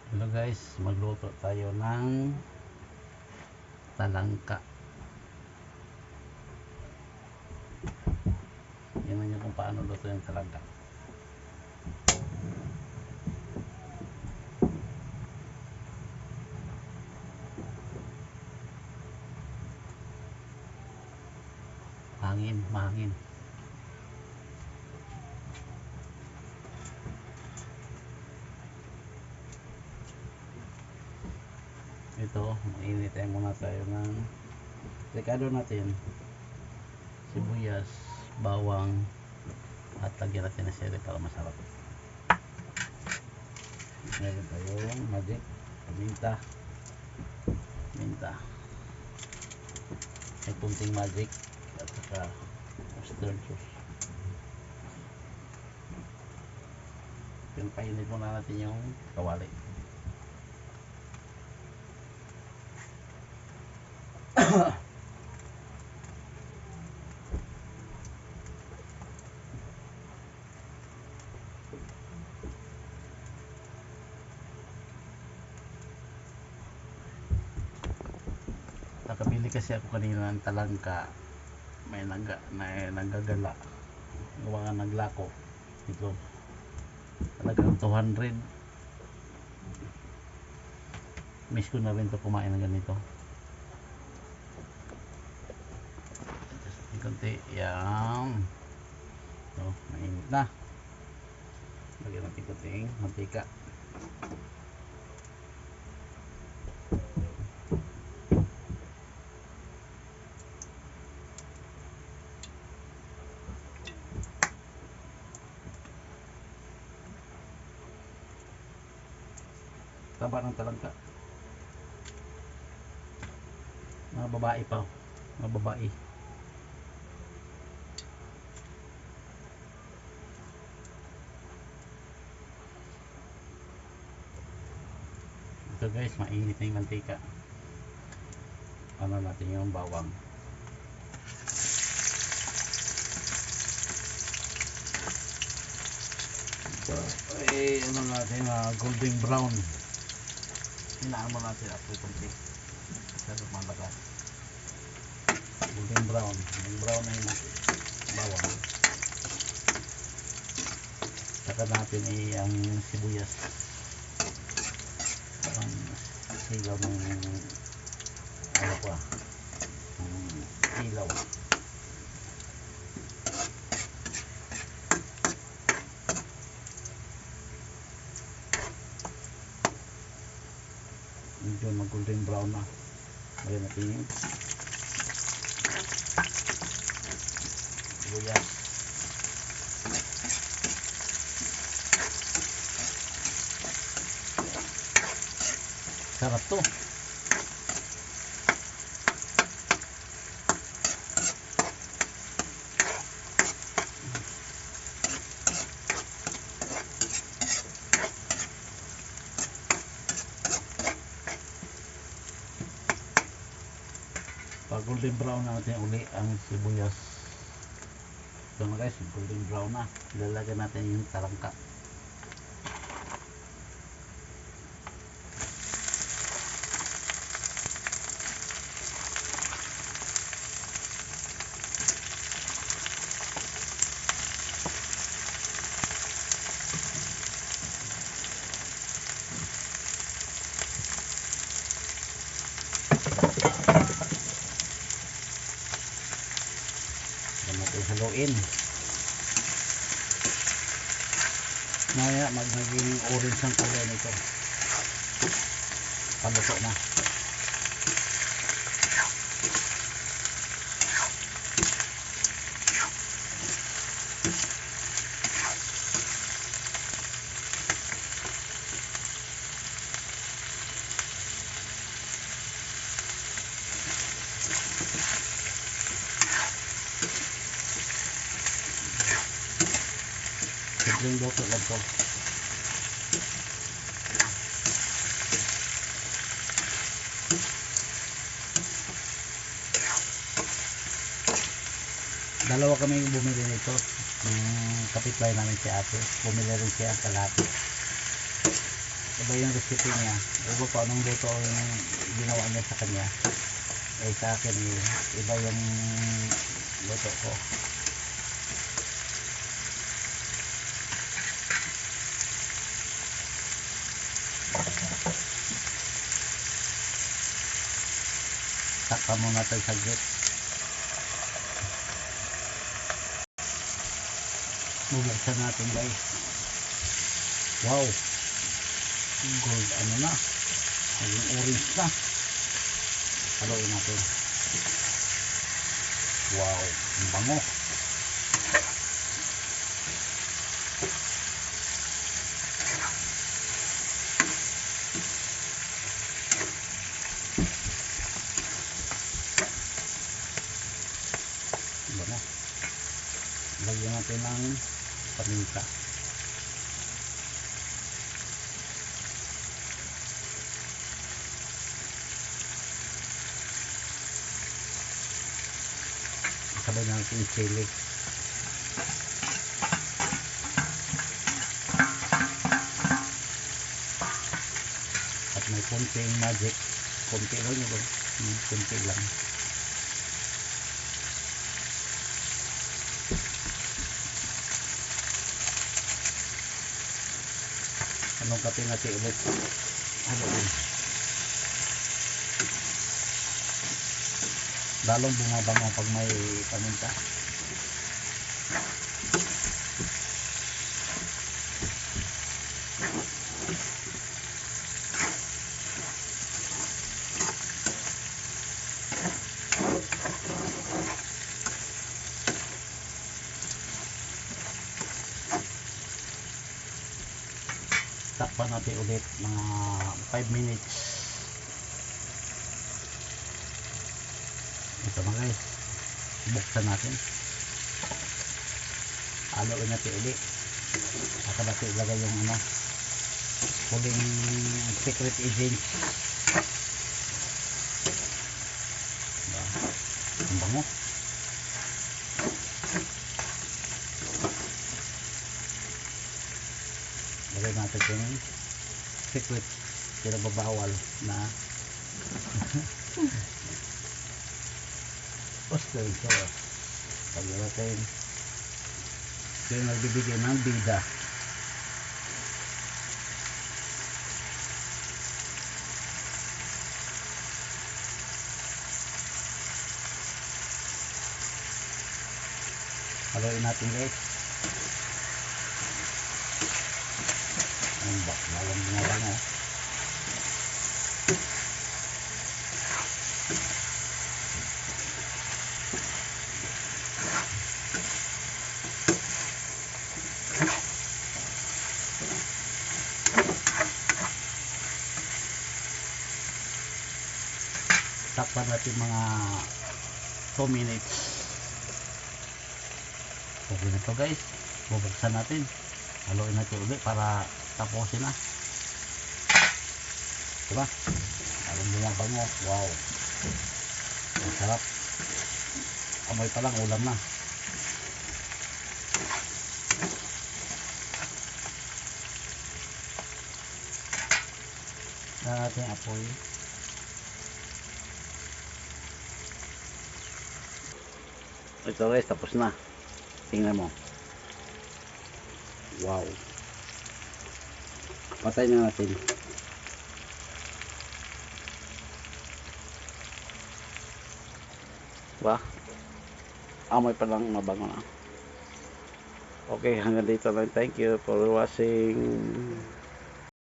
Hello guys, magluto tayo ng talangka. Tingnan nyo kung paano luto yung talangka. Mahangin. Ito, mainitayin muna tayo ng rekado natin, sibuyas, bawang, at lagyan natin ng sili para masarap. Meron tayong magic, minta, may kunting magic at saka mustard sauce. Pinapainit muna natin yung kawali. Nakabili kasi ako kanina ng talangka, may nagagala, gawa nga naglako ito, talagang 200. Miss ko na rin to kumain ng ganito. Kunti yan. So, mainit na, lagyan natin kunting mantika. Taba ng talangka, mga babae pa, mga babae. Ito guys, mainit na yung mantika. Ano natin yung bawang. Ay, ano natin, golden brown. Hinaan mo natin at kunti. Pero malakas. Golden brown. Yung brown na yung bawang. Saka natin ang sibuyas. Parang sigaw ng ano pa, ilaw. Medyo mag golden brown na. Lagyan natin yung sibuyas. Sarap to. Pag golden brown natin uli ang sibuyas. Ito na guys, golden brown na. Ilalagay natin yung talangka. Haluin. Maya magiging orange ang kulay nito. Paluto na. Simpleng luto lang po. Dalawa kami bumili nito. Kapitbahay namin si ate. Bumili rin siya kalahati. iba yung recipe niya, iba pa anong luto yung ginawa niya sa kanya. Eh sa akin iba yung luto ko. Takpan muna natin saglit. Bubuksan natin guys. Wow, gold ano na, naging orange na. Haluin natin. Wow, ang bango. Bango. Lagyan natin ng paminta. Sabay natin chili. At may konting magic. Konti lang yun. Konti lang. Anong kape natin ulit? Haluin. Lalong bumabango pag may paminta. Takpan natin ulit mga 5 minutes. Ito na guys, buksan natin. Haluin natin ulit. Saka natin ilagay yung huling secret agent. Diba? Ang bango. Lagay natin yung secret pinababawal na oyster sauce. Lagyan natin yung nagbibigay ng bida. Haluin natin guys. Ang bakbalang bumabango. Takpan natin mga 2 minutes. Okay na to guys. Bubuksan natin. Haluin natin ulit para tapusin na. Diba? Parang bumabango. Wow. Ang sarap. Amoy pa lang ulam na. Na ating apoy. Ito guys, tapos na. Tingnan mo. Wow. Patay na natin. Diba? Amoy pa lang mabango na. Okay, hanggang dito lang. Thank you for watching.